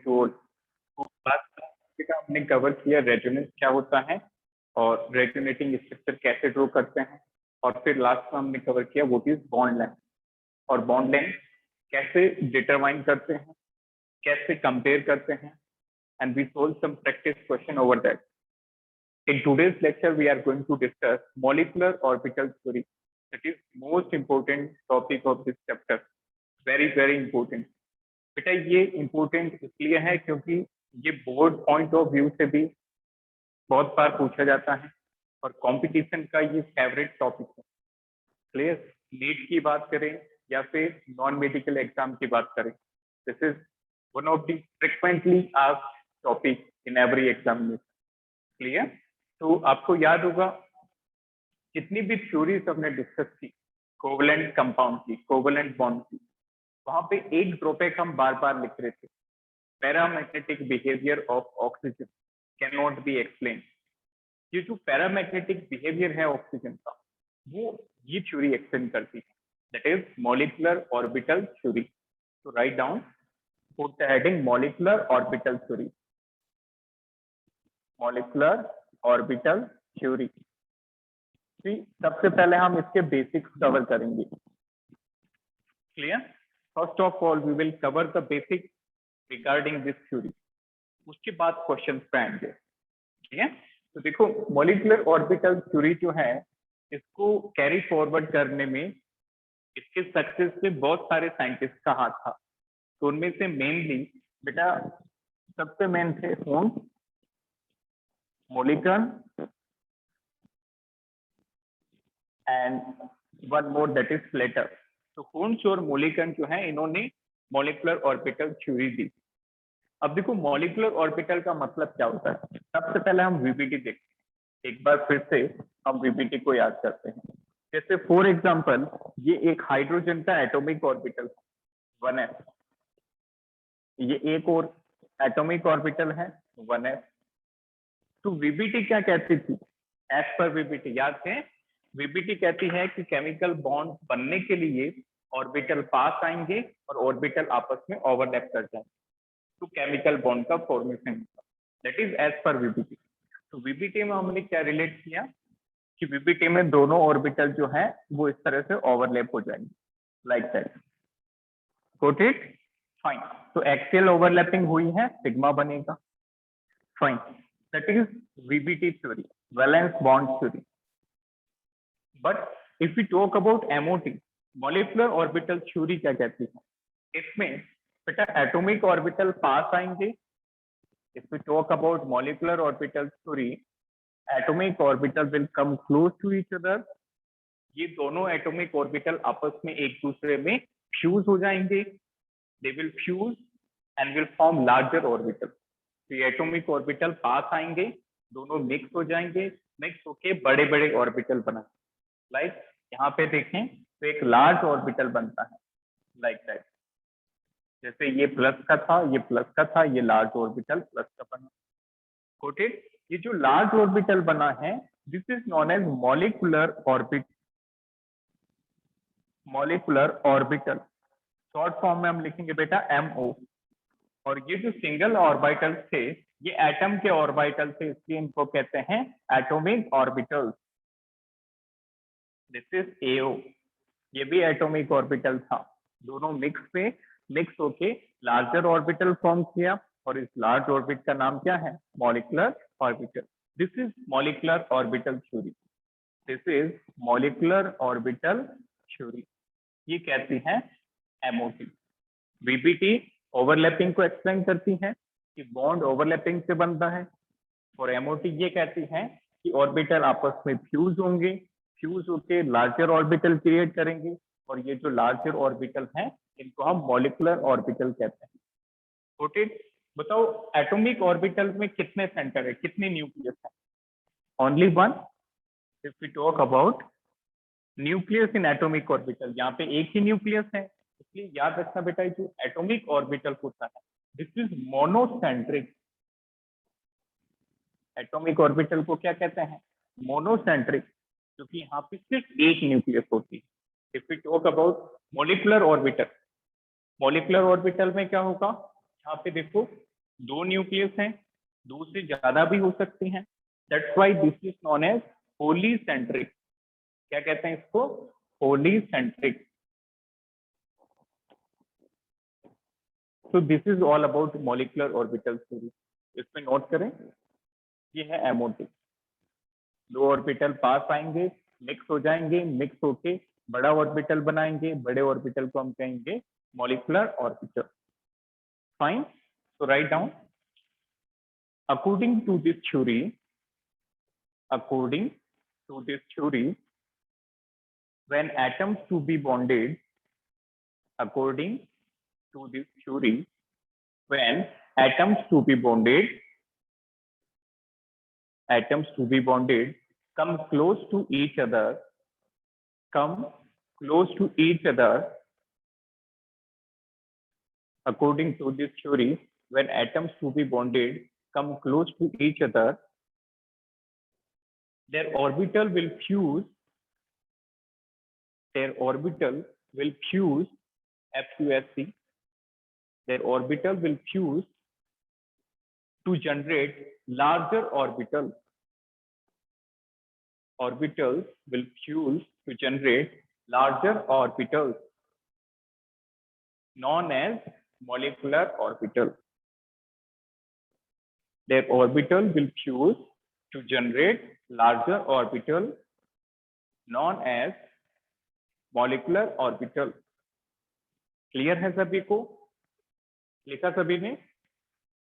To बेटा हमने cover किया रेजोनेंस क्या होता है और रेजोनेटिंग स्ट्रक्चर कैसे ड्रॉ करते हैं, और फिर लास्ट में हमने कवर किया व्हाट इज बॉन्ड लेंथ और बॉन्ड लेंथ कैसे डिटरमाइन करते हैं, कैसे कंपेयर करते हैं, and we solve some practice question over that. In today's lecture, we are going to discuss molecular orbital theory. That is most important topic of this chapter. Very, very important. बेटा ये important इसलिए है क्योंकि ये board point of view से भी बहुत बार पूछा जाता है और कंपटीशन का ये फेवरेट टॉपिक है। क्लियर? नीट की बात करें या फिर नॉन मेडिकल एग्जाम की बात करें, this is one of the frequently asked topic in every examination. Clear? तो आपको याद होगा जितनी भी थ्योरीज हमने डिस्कस की कोवेलेंट कंपाउंड की, कोवेलेंट बॉन्ड की, वहां पे एक ड्रॉबैक हम बार बार लिख रहे थे, paramagnetic behaviour of oxygen can not be explain. ये जो पैरामैग्नेटिक बिहेवियर है ऑक्सीजन का वो ये थ्योरी एक्सप्लेन करती है, that is molecular orbital theory. तो right down, put the heading molecular orbital theory, molecular orbital theory. सबसे पहले हम इसके बेसिक्स कवर करेंगे। Clear? First of all we will cover the basics regarding this theory, उसके बाद क्वेश्चन पे आएंगे। ठीक है? तो देखो मॉलिक्यूलर ऑर्बिटल थ्योरी जो है इसको कैरी फॉरवर्ड करने में इसके सक्सेस में बहुत सारे साइंटिस्ट का हाथ था। तो उनमें से मेनली बेटा सबसे मेन थे Hund, Mulliken and one more that is Slater. तो होन्स और मोलिकन जो है इन्होंने मॉलिक्यूलर ऑर्बिटल थ्योरी दी। अब देखो मॉलिक्यूलर ऑर्बिटल का मतलब क्या होता है। सबसे पहले हम वीबीटी देखते हैं, एक बार फिर से हम वीबीटी को याद करते हैं। जैसे फॉर एग्जांपल ये एक हाइड्रोजन का एटॉमिक ऑर्बिटल 1s, ये एक और एटॉमिक ऑर्बिटल है 1s। तो वीबीटी क्या कहती थी? एज पर वीबीटी याद है, वीबीटी कहती है कि केमिकल बॉन्ड बनने के लिए ऑर्बिटल पास आएंगे और ऑर्बिटल आपस में ओवरलैप कर जाएंगे तो केमिकल बॉन्ड का फॉर्मेशन होगा, दैट इज एज पर वीबीटी। तो वीबीटी में हमने क्या रिलेट किया कि वीबीटी में दोनों ऑर्बिटल जो है वो इस तरह से ओवरलैप हो जाएंगे, like that. Got it? Fine. तो एक्सियल ओवरलैपिंग हुई है, सिग्मा बनेगा। Fine, that is VBT theory, valence bond theory. But if we talk about MOT, molecular orbital theory क्या कहती है? इसमें बेटा एटॉमिक ऑर्बिटल पास आएंगे। If we talk about molecular orbital theory, atomic orbital will come close to each other. ये दोनों atomic orbital आपस में एक दूसरे में फ्यूज हो जाएंगे, they will fuse and will form larger orbital. तो ये एटॉमिक ऑर्बिटल पास आएंगे, दोनों मिक्स हो जाएंगे, मिक्स होके बड़े बड़े ऑर्बिटल बना, लाइक यहाँ पे देखें तो एक लार्ज ऑर्बिटल बनता है, लाइक दैट। जैसे ये प्लस का था, ये प्लस का था, ये लार्ज ऑर्बिटल प्लस का बना। Got it? ये जो लार्ज ऑर्बिटल बना है this is known as molecular orbit, molecular orbital. Short form में हम लिखेंगे बेटा MO। और ये जो सिंगल ऑर्बिटल थे ये एटम के ऑर्बिटल थे, इसलिए इनको कहते हैं atomic orbitals. This is AO, ये भी एटॉमिक ऑर्बिटल था, दोनों मिक्स होके लार्जर ऑर्बिटल फॉर्म किया और इस लार्ज ऑर्बिट का नाम क्या है? Molecular orbital. This is molecular orbital theory, this is molecular orbital theory. ये कहती है MOT। VBT ओवरलैपिंग को एक्सप्लेन करती है कि बॉन्ड ओवरलैपिंग से बनता है, और MOT ये कहती है कि ऑर्बिटल आपस में फ्यूज होंगे, फ्यूज होके लार्जर ऑर्बिटल क्रिएट करेंगे, और ये जो लार्जर ऑर्बिटल हैं इनको हम मॉलिक्यूलर ऑर्बिटल कहते हैं। Got it? बताओ एटॉमिक ऑर्बिटल में कितने सेंटर है, कितने न्यूक्लियस है? Only one. If we talk about nucleus in atomic orbital, यहाँ पे एक ही न्यूक्लियस है, इसलिए याद रखना बेटा जो एटॉमिक ऑर्बिटल होता है this is monocentric. Atomic orbital को क्या कहते हैं? मोनोसेंट्रिक, क्योंकि यहाँ पे सिर्फ एक न्यूक्लियस होती है। If we talk about molecular orbital, molecular orbital में क्या होगा? यहाँ पे देखो दो न्यूक्लियस हैं, दो से ज्यादा भी हो सकती हैं, that's why this is known as polycentric. क्या कहते हैं इसको? Polycentric. So this is all about molecular orbital theory. इसमें नोट करें, ये है एमओटी। दो ऑर्बिटल पास आएंगे, मिक्स हो जाएंगे, मिक्स होके बड़ा ऑर्बिटल बनाएंगे, बड़े ऑर्बिटल को हम कहेंगे molecular orbital. Fine, so write down, according to this theory, according to this theory, when atoms to be bonded, according to this theory, when atoms to be bonded, atoms to be bonded come close to each other, come close to each other, according to this theory, when atoms to be bonded come close to each other, their orbital will fuse, their orbital will fuse, FUSC, their orbital will fuse to generate larger orbitals. Orbitals will fuse to generate larger orbitals known as molecular orbital. Their orbital will fuse to generate larger orbital known as molecular orbital. Clear है सभी को? लिखा सभी ने?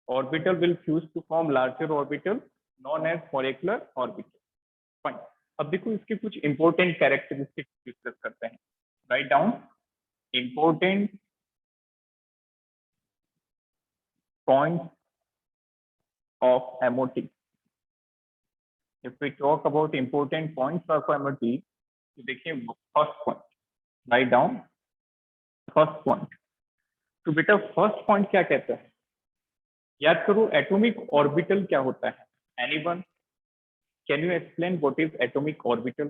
Orbital will fuse to form larger orbital known as molecular orbital. Fine, अब देखो इसके कुछ इंपॉर्टेंट कैरेक्टरिस्टिक्स डिस्कस करते हैं। Write down important points of MOT. If we talk about important points of MOT, तो देखिए first point, write down first point. तो बेटा फर्स्ट पॉइंट क्या कहता है? याद करो एटॉमिक ऑर्बिटल क्या होता है? Anyone can you explain what is atomic orbital?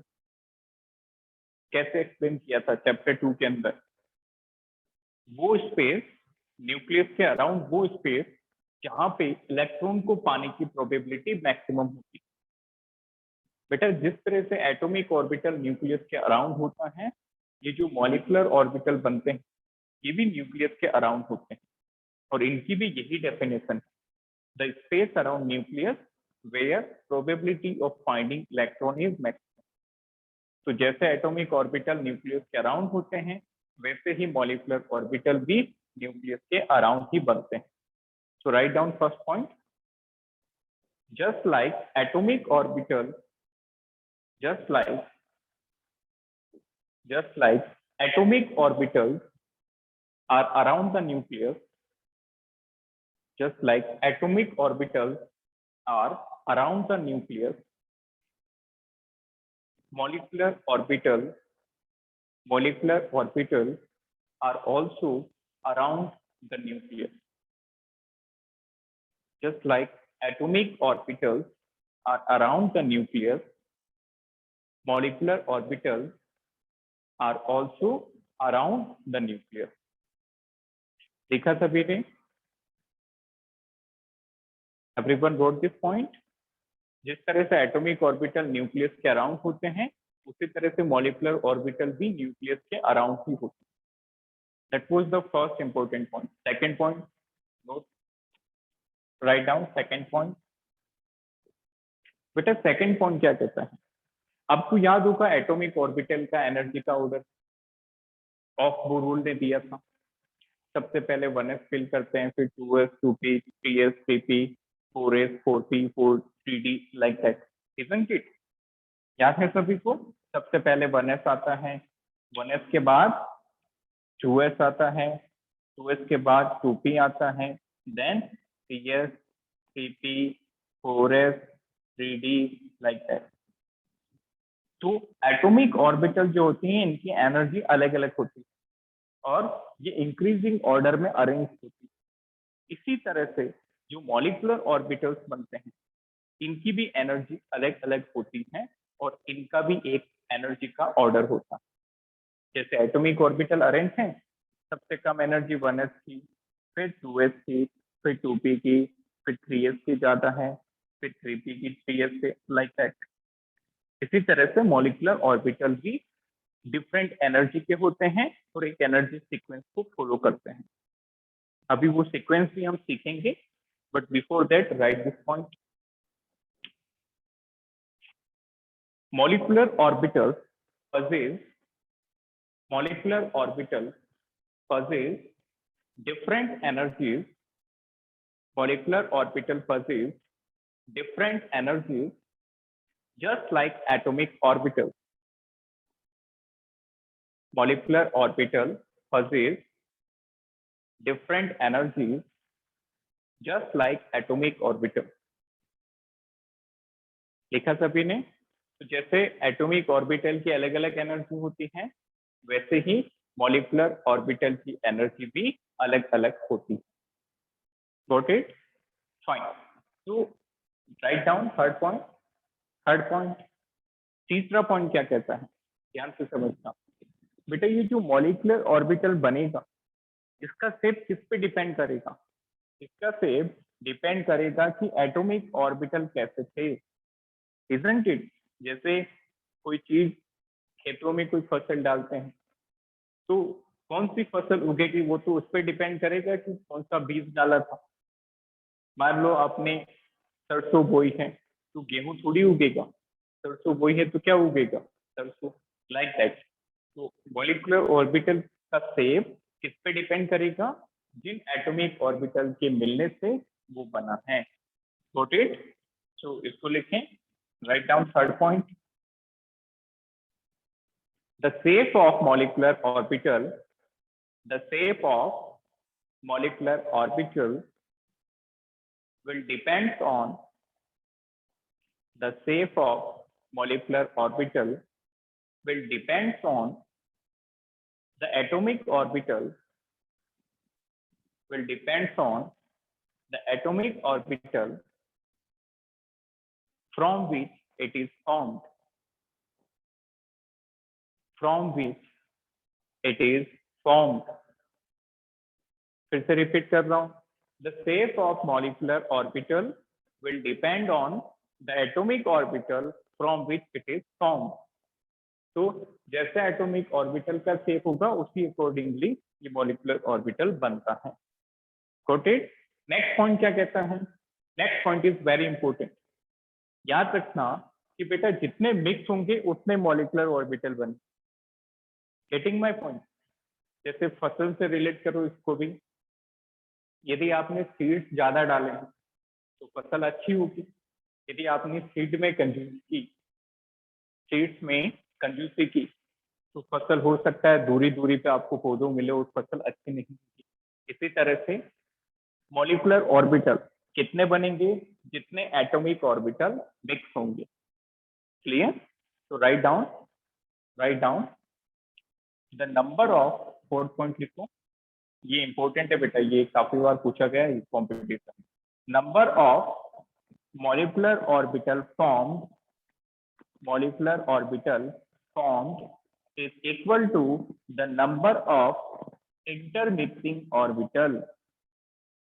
कैसे एक्सप्लेन किया था चैप्टर 2 के अंदर? वो स्पेस न्यूक्लियस के अराउंड, वो स्पेस जहां पे इलेक्ट्रॉन को पाने की प्रोबेबिलिटी मैक्सिमम होती है। बेटा जिस तरह से एटॉमिक ऑर्बिटल न्यूक्लियस के अराउंड होता है, ये जो मॉलिक्यूलर ऑर्बिटल बनते हैं ये भी न्यूक्लियस के अराउंड होते हैं, और इनकी भी यही डेफिनेशन है, the space around nucleus where probability of finding electron is maximum. तो जैसे एटॉमिक ऑर्बिटल न्यूक्लियस के अराउंड होते हैं, वैसे ही मॉलिक्यूलर ऑर्बिटल भी न्यूक्लियस के अराउंड ही बनते हैं। So right down first point, just like atomic orbital, just like atomic orbitals are around the nucleus, just like atomic orbitals are around the nucleus, molecular orbitals are also around the nucleus. Just like atomic orbitals are around the nucleus, molecular orbitals are also around the nucleus. देखा सभी ने? Everyone wrote this point? जिस तरह से atomic orbital nucleus के around होते हैं, उसी तरह से मॉलिक्यूलर ऑर्बिटल भी न्यूक्लियस के अराउंड ही होते हैं। That was the first important point. Second point, note, write down second point. बेटा सेकंड पॉइंट क्या कहता है? आपको याद होगा एटॉमिक ऑर्बिटल का एनर्जी का ऑर्डर ऑफ बोरोल ने दिया था। सबसे पहले 1s फिल करते हैं, फिर 2s 2p 3s 3p 4s 4p 4 3d like that, isn't it? याद है सभी को? सबसे पहले 1s आता है, 1s के बाद 2s आता है, 2s के बाद 2p आता है, then 3s 3p 4s 3d like that. तो एटॉमिक ऑर्बिटल जो होती हैं इनकी एनर्जी अलग अलग होती है और ये इंक्रीजिंग ऑर्डर में अरेंज होती है। इसी तरह से जो मॉलिक्यूलर ऑर्बिटल्स बनते हैं इनकी भी एनर्जी अलग अलग होती है और इनका भी एक एनर्जी का ऑर्डर होता है। जैसे एटॉमिक ऑर्बिटल अरेंज हैं, सबसे कम एनर्जी 1s की, फिर 2s की, फिर 2p की, फिर 3s की ज्यादा है, फिर 3p की 3s से, लाइक दैट। इसी तरह से मॉलिक्यूलर ऑर्बिटल भी डिफरेंट एनर्जी के होते हैं और एक एनर्जी सीक्वेंस को फॉलो करते हैं। अभी वो सीक्वेंस भी हम सीखेंगे, but before that right this point. molecular orbitals possess molecular orbital possess different energies. Molecular orbital possess different energies just like atomic orbitals. Molecular orbital possess different energies just like atomic orbital. लिखा सभी ने? तो जैसे atomic orbital की अलग अलग energy होती है, वैसे ही मॉलिक्यूलर ऑर्बिटल की एनर्जी भी अलग अलग होती है। Got it? Fine. So write down third point. Third point, तीसरा पॉइंट क्या कहता है, ध्यान से समझना बेटा। ये जो मॉलिक्यूलर ऑर्बिटल बनेगा, इसका शेप किस पे डिपेंड करेगा? इसका शेप डिपेंड करेगा कि एटॉमिक ऑर्बिटल कैसे थे, इजंट इट? जैसे कोई चीज, खेतों में कोई फसल डालते हैं, तो कौन सी फसल उगेगी वो तो उस पर डिपेंड करेगा कि कौन सा बीज डाला था। मान लो आपने सरसों बोई है, तो गेहूं थोड़ी उगेगा। सरसों बोई है तो क्या उगेगा? सरसों, लाइक दैट। तो मॉलिक्यूलर ऑर्बिटल का शेप किस पे डिपेंड करेगा? जिन एटॉमिक ऑर्बिटल के मिलने से वो बना है। Got it? तो इसको लिखें, write down third point. The shape of molecular orbital, the shape of molecular orbital will depend on the shape of molecular orbital will depend on the atomic orbital will depend on the atomic orbital from which it is formed, from which it is formed. फिर से repeat कर रहा हूं, the shape of molecular orbital will depend on the atomic orbital from which it is formed. तो जैसे atomic orbital का shape होगा उसी अकॉर्डिंगली ये मॉलिक्यूलर ऑर्बिटल बनता है। Got it? नेक्स्ट पॉइंट क्या कहता है? Next point is very important. याद रखना कि बेटा जितने मिक्स होंगे उतने मॉलिक्यूलर ऑर्बिटल बने। Getting my point? जैसे फसल से रिलेट करो इसको भी, यदि आपने सीड्स ज्यादा डाले हैं तो फसल अच्छी होगी। यदि आपने सीड में कंजूस की, सीड्स में कंजूसी की, तो फसल हो सकता है दूरी दूरी पे आपको पौधों मिले और फसल अच्छी नहीं होगी। इसी तरह से मॉलिक्यूलर ऑर्बिटल कितने बनेंगे? जितने एटॉमिक ऑर्बिटल मिक्स होंगे। क्लियर? तो right down the number of, fourth point लिखो, ये इंपॉर्टेंट है बेटा, ये काफी बार पूछा गया है competition. Number of molecular orbital formed, molecular orbital formed is equal to the number of intermixing orbital,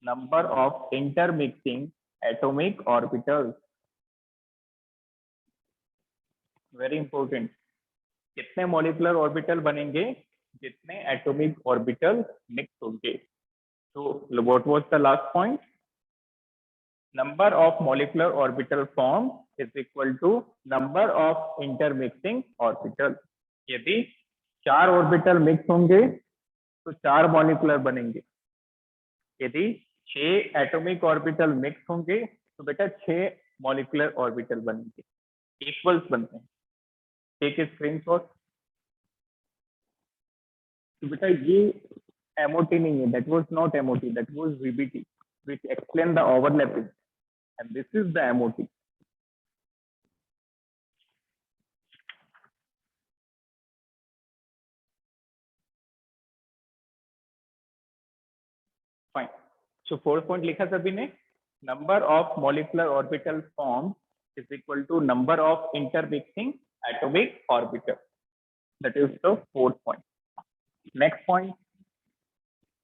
number of intermixing atomic orbitals. Very important. कितने मॉलिक्यूलर ऑर्बिटल बनेंगे? जितने एटॉमिक ऑर्बिटल मिक्स होंगे। तो what was the last point? number of molecular orbital formed is equal to number of intermixing orbital. यदि 4 orbital mix होंगे तो 4 molecular बनेंगे। यदि 6 एटॉमिक ऑर्बिटल मिक्स होंगे तो बेटा 6 मॉलिक्यूलर ऑर्बिटल बनेंगे, इक्वल्स बनते हैं। Take a screenshot. तो बेटा ये एमओटी नहीं है, that was not MOT, that was VBT which explain the overlapping, and this is the MOT. Fine. So fourth point लिखा सभी ने, number of molecular orbital formed is equal to number of intermixing atomic orbital. That is the fourth point. Next point,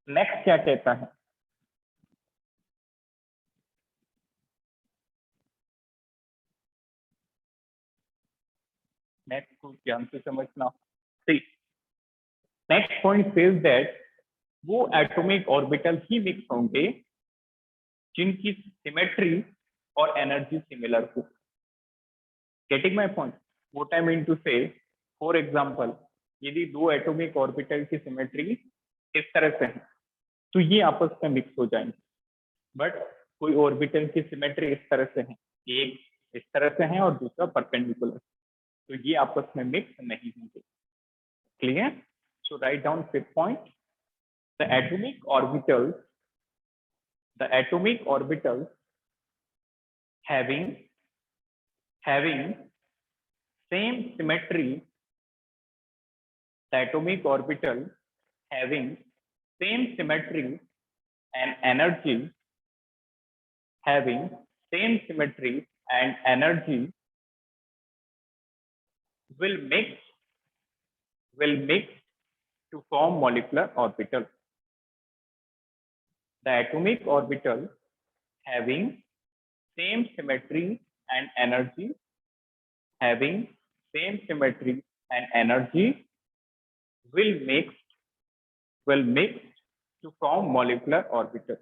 next क्या कहता है? Next को ध्यान से समझना। See next point says that वो एटॉमिक ऑर्बिटल ही मिक्स होंगे जिनकी सिमेट्री और एनर्जी सिमिलर हो। Getting my point? What I mean to say, for example यदि दो एटॉमिक ऑर्बिटल की सिमेट्री इस तरह से है तो ये आपस में मिक्स हो जाएंगे, बट कोई ऑर्बिटल की सिमेट्री इस तरह से है, एक इस तरह से है और दूसरा परपेंडिकुलर, तो ये आपस में मिक्स नहीं होंगे। Clear? So right down fifth point, the atomic orbitals having same symmetry, the atomic orbital having same symmetry and energy, having same symmetry and energy will mix to form molecular orbital. The atomic orbital having same symmetry and energy, having same symmetry and energy will mix to form molecular orbital.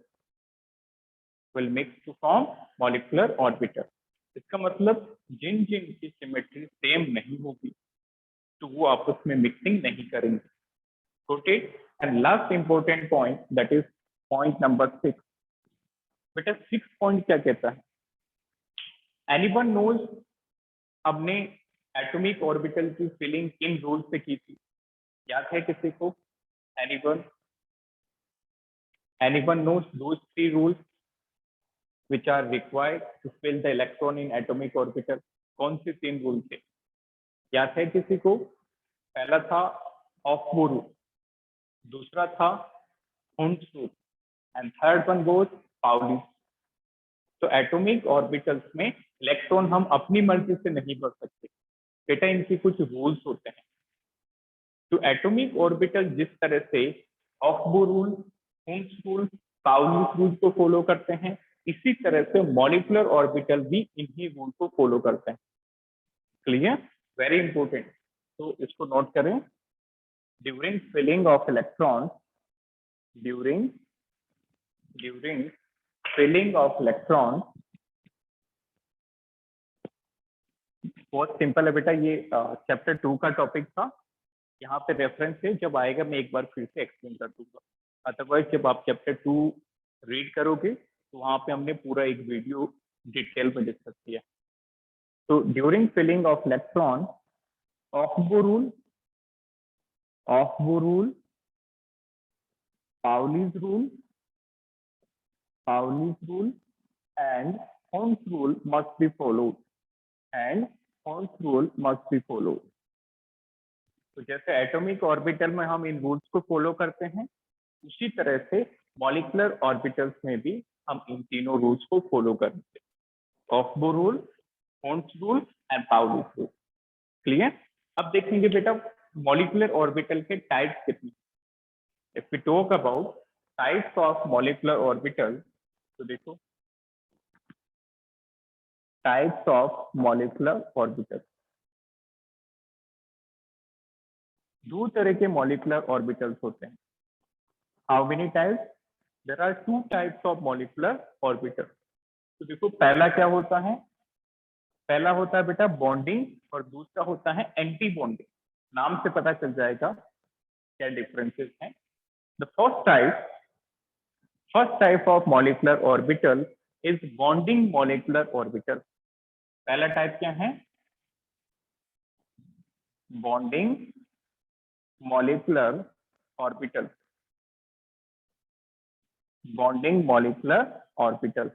Will mix to form molecular orbital. इसका मतलब जिन जिन की symmetry same नहीं होगी तो वो आपस में mixing नहीं करेंगे। Got it? And last important point, that is point number 6. बेटा 6 पॉइंट क्या कहता है? Anyone knows हमने एटॉमिक ऑर्बिटल की फिलिंग किन रूल से की थी? याद है किसी को? Anyone knows those 3 rules which are required to fill the electron in atomic orbital? कौन से 3 रूल थे? याद है किसी को? पहला था ऑफ-बोर रूल, दूसरा था Hund's rule and third one goes Pauli. तो एटॉमिक ऑर्बिटल्स में इलेक्ट्रॉन हम अपनी मर्जी से नहीं भर सकते बेटा, इनकी कुछ रूल्स होते हैं। तो एटॉमिक ऑर्बिटल जिस तरह से Aufbau rule, Hund's rule, Pauli rule को फॉलो करते हैं, इसी तरह से मॉलिक्यूलर ऑर्बिटल भी इन्हीं रूल को फॉलो करते हैं। क्लियर? वेरी इंपॉर्टेंट, तो इसको नोट करें। During filling of electron, during filling of electron, बहुत सिंपल है बेटा, ये चैप्टर 2 का टॉपिक था, यहाँ पे रेफरेंस है, जब आएगा मैं एक बार फिर से एक्सप्लेन कर दूंगा। अदरवाइज जब आप चैप्टर 2 रीड करोगे तो वहां पे हमने पूरा एक वीडियो डिटेल में डिस्कस किया। तो during filling of electron, Aufbau rule, Pauli's rule and Hund's rule must be followed. तो जैसे एटॉमिक ऑर्बिटल में हम इन रूल्स को फॉलो करते हैं, उसी तरह से मॉलिक्यूलर ऑर्बिटल्स में भी हम इन तीनों रूल्स को फॉलो करते हैं, Aufbau rule, Hund's rule and Pauli's rule. Clear? अब देखेंगे बेटा मॉलिक्यूलर ऑर्बिटल के टाइप्स कितने। If we talk about types of molecular orbital, तो देखो टाइप्स ऑफ मॉलिक्यूलर ऑर्बिटल, दो तरह के मॉलिक्यूलर ऑर्बिटल्स होते हैं। How many types? There are 2 types of molecular orbital. तो देखो पहला क्या होता है? पहला होता है बेटा बॉन्डिंग और दूसरा होता है एंटी बॉन्डिंग। नाम से पता चल जाएगा क्या डिफरेंसेस हैं। The first type of molecular orbital is bonding molecular orbital. पहला टाइप क्या है? Bonding molecular orbital. Bonding molecular orbital,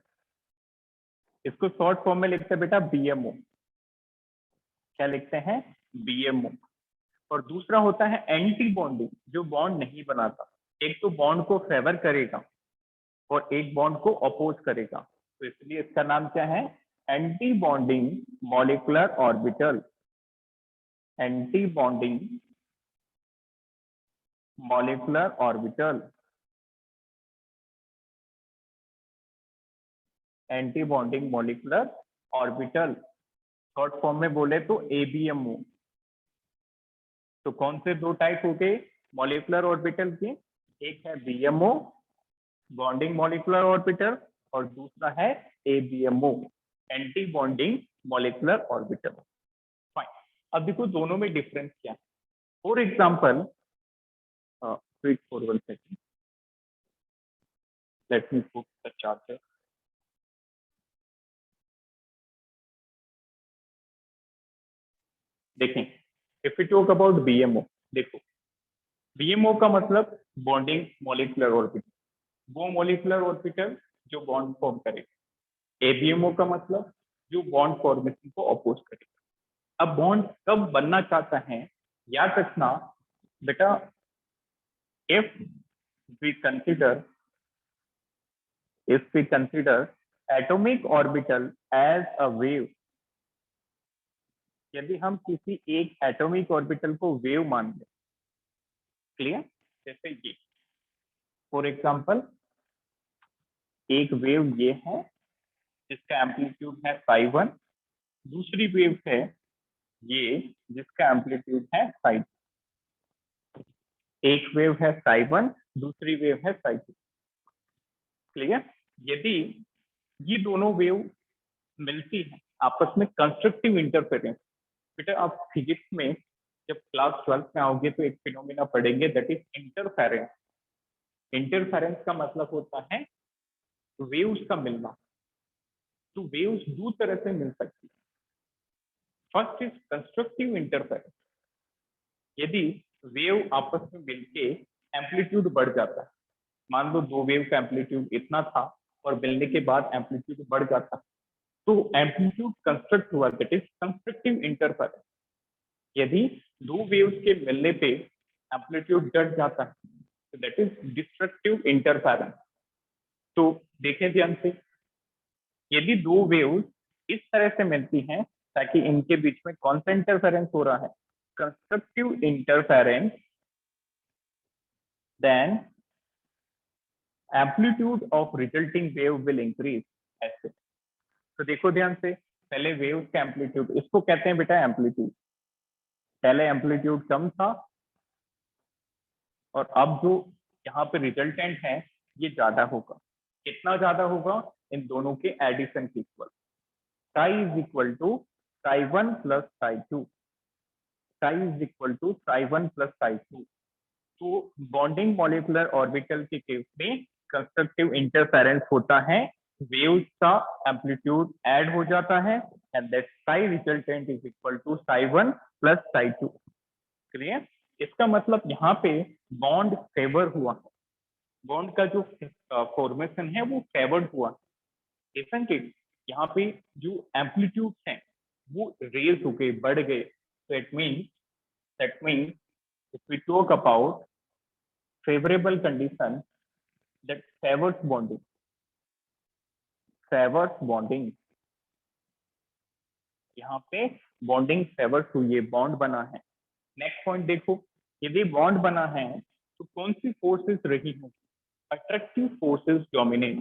इसको शॉर्ट फॉर्म में लिखते हैं बेटा बीएमओ। क्या लिखते हैं? बीएमओ। और दूसरा होता है एंटी बॉन्डिंग, जो बॉन्ड नहीं बनाता, एक तो बॉन्ड को फेवर करेगा और एक बॉन्ड को अपोज करेगा, तो इसलिए इसका नाम क्या है? Anti bonding molecular orbital. Anti bonding molecular orbital, anti bonding molecular orbital, short form में बोले तो एबीएमओ। तो कौन से दो टाइप हो गए मॉलिक्यूलर ऑर्बिटल के? एक है बीएमओ, बॉन्डिंग मॉलिक्यूलर ऑर्बिटल, और दूसरा है ABMO, anti bonding molecular orbital. Fine. अब देखो दोनों में डिफरेंस क्या है। For example, wait for 1 second, let me put the charger। देखें, if you talk about BMO, देखो बीएमओ का मतलब बॉन्डिंग मॉलिक्यूलर ऑर्बिटल, वो मॉलिक्यूलर ऑर्बिटल जो बॉन्ड फॉर्म करेगा। एबीएमओ का मतलब जो बॉन्ड फॉर्मेशन को अपोज करेगा। अब बॉन्ड कब बनना चाहता है, याद रखना बेटा, if we consider atomic orbital as a wave, यदि हम किसी एक एटॉमिक ऑर्बिटल को वेव मान लें, क्लियर, जैसे ये फॉर एग्जांपल एक वेव ये है जिसका एम्पलीट्यूड है phi1, दूसरी वेव है ये जिसका एम्पलीट्यूड है phi2। एक वेव है psi1, दूसरी वेव है psi2, क्लियर। यदि ये दोनों वेव मिलती है आपस में, कंस्ट्रक्टिव इंटरफेरेंस, बेटा आप फिजिक्स में जब क्लास 12 में आओगे तो एक फिनोमिना पढ़ेंगे, दैट इज इंटरफेरेंस। इंटरफेरेंस का मतलब होता है वेव्स का मिलना। तो वेव्स दो तरह से मिल सकती है। फर्स्ट इज कंस्ट्रक्टिव इंटरफेरेंस, यदि वेव आपस में मिलके एम्पलीट्यूड बढ़ जाता है, मान लो दो वेव का एम्पलीट्यूड इतना था और मिलने के बाद एम्पलीट्यूड बढ़ जाता है, तो एम्पलीट्यूड कंस्ट्रक्ट हुआ, दैट इज कंस्ट्रक्टिव इंटरफेरेंस। यदि दो वेव्स के मिलने पे एम्पलीट्यूड घट जाता है तो दैट इज डिस्ट्रक्टिव इंटरफेरेंस। तो देखें ध्यान से, यदि दो वेव्स इस तरह से मिलती हैं ताकि इनके बीच में कौन सा इंटरफेरेंस हो रहा है, constructive interference, then amplitude of resulting wave will increase. ऐसे तो देखो ध्यान से, पहले वेव का एम्पलीट्यूड, इसको कहते हैं बेटा एम्पलीट्यूड, पहले एम्पलीट्यूड कम था और अब जो यहाँ पे रिजल्टेंट है ये ज्यादा होगा। कितना ज्यादा होगा, इन दोनों के एडिशन के equal, psi is equal to psi1 plus psi2, psi is equal to psi1 plus psi2। तो बॉन्डिंग मॉलिक्यूलर ऑर्बिटल के केस में कंस्ट्रक्टिव इंटरफेरेंस होता है, वेव्स का एम्पलीट्यूड ऐड हो जाता है, and that psi resultant is equal to psi1 plus psi2, clear. इसका मतलब यहाँ पे बॉन्ड फेवर हुआ, बॉन्ड का जो फॉर्मेशन है वो फेवर्ड हुआ, इजंट इट। यहाँ पे जो एम्पलीट्यूड है वो रेज हो गए, बढ़ गए। तो that means if we talk about favorable condition that favors bonding, यहाँ पे बॉन्डिंग फेवर्स हुई है, बॉन्ड बना है। नेक्स्ट पॉइंट देखो, यदि बॉन्ड बना है तो कौन सी फोर्सेस रही होंगी, अट्रैक्टिव फोर्सेस डोमिनेट।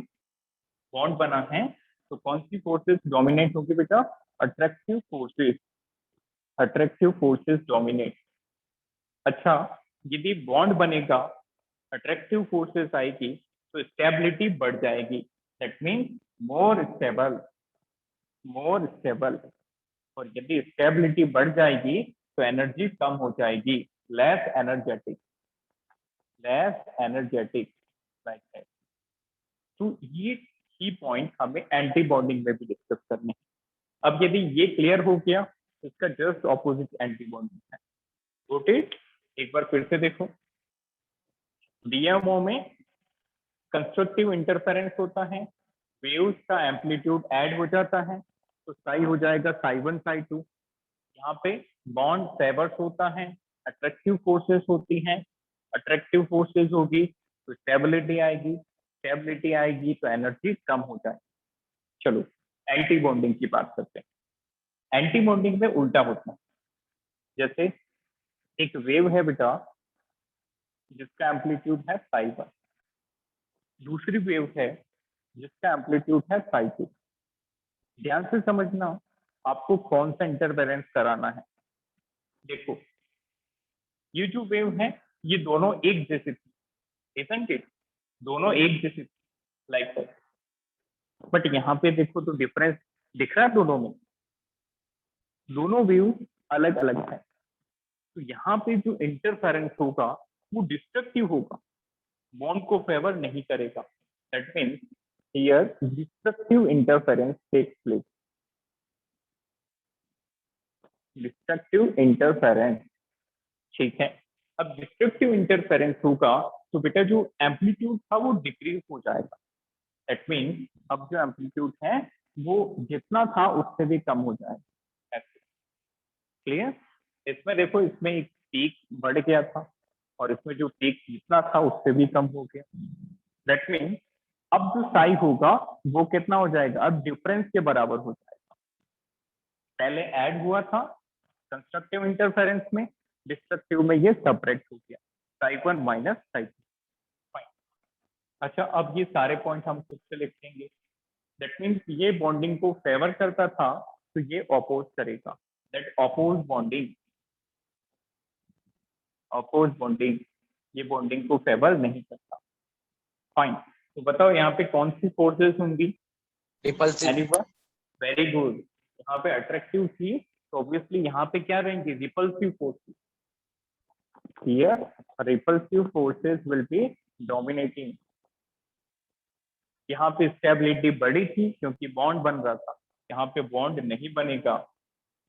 बॉन्ड बना है तो कौन सी फोर्सेस डोमिनेट होगी बेटा, अट्रैक्टिव फोर्सेस डोमिनेट। अच्छा, यदि बॉन्ड बनेगा, अट्रैक्टिव फोर्सेस आएगी तो स्टेबिलिटी बढ़ जाएगी, दैट मीन्स मोर स्टेबल। और यदि स्टेबिलिटी बढ़ जाएगी तो एनर्जी कम हो जाएगी, लेस एनर्जेटिक लाइक दैट। तो ये की पॉइंट हमें एंटी बॉन्डिंग में भी डिस्कस करने हैं। अब यदि ये क्लियर हो गया तो इसका जस्ट ऑपोजिट एंटी बॉन्डिंग है। रोटेट, एक बार फिर से देखो, डीएमओ में कंस्ट्रक्टिव इंटरफेरेंस होता है, वेव्स का एम्पलीट्यूड ऐड हो जाता है, तो साई हो जाएगा psi1 psi2। यहाँ पे बॉन्ड फेवर्स होता है, अट्रैक्टिव फोर्सेस होती हैं, अट्रैक्टिव फोर्सेस होगी तो स्टेबिलिटी आएगी तो एनर्जी कम हो जाए। चलो एंटी बॉन्डिंग की बात करते हैं। एंटी बॉन्डिंग में उल्टा होता है, जैसे एक वेव है बेटा जिसका एम्पलीट्यूड है psi1, दूसरी वेव है जिसका एम्पलीट्यूड है psi2। ध्यान से समझना, आपको कौन सा इंटरफेरेंस कराना है। देखो ये जो वेव है ये दोनों एक जैसे थी, isn't it? दोनों एक जैसे लाइक दैट, बट यहाँ पे देखो तो डिफरेंस दिख रहा है दोनों में, दोनों वेव अलग अलग है। तो यहाँ पे जो इंटरफेरेंस होगा वो डिस्ट्रक्टिव होगा, बॉन्ड को फेवर नहीं करेगा। That means here destructive interference takes place, destructive interference, ठीक है। अब डिस्ट्रक्टिव इंटरफेरेंस होगा तो बेटा जो एम्पलीट्यूड था वो डिक्रीज हो जाएगा। दैट मीन्स अब जो एम्पलीट्यूड है वो जितना था उससे भी कम हो जाएगा। क्लियर? इसमें देखो इसमें एक पीक बढ़ गया था और इसमें जो पीक जितना था उससे भी कम हो गया। दैट मीन्स अब जो साई होगा वो कितना हो जाएगा, अब डिफरेंस के बराबर हो जाएगा। पहले ऐड हुआ था कंस्ट्रक्टिव इंटरफेरेंस में, डिस्ट्रक्टिव में ये सेपरेट हो गया, साई 1 माइनस साई 2। फाइन। अच्छा अब ये सारे पॉइंट हम खुद से लिखेंगे। दैट मीन्स ये बॉन्डिंग को फेवर करता था तो ये अपोज करेगा, दैट अपोज बॉन्डिंग ये बॉन्डिंग को फेवर नहीं करता। फाइन। तो बताओ यहाँ पे कौन सी फोर्सेस होंगी? रिपल्सिव। एनीवन? Very good. यहाँ पे अट्रैक्टिव थी तो ऑब्वियसली यहाँ पे क्या रहेंगी, repulsive forces. Here repulsive forces will be dominating. यहाँ पे स्टेबिलिटी बढ़ी थी क्योंकि बॉन्ड बन रहा था, यहाँ पे बॉन्ड नहीं बनेगा,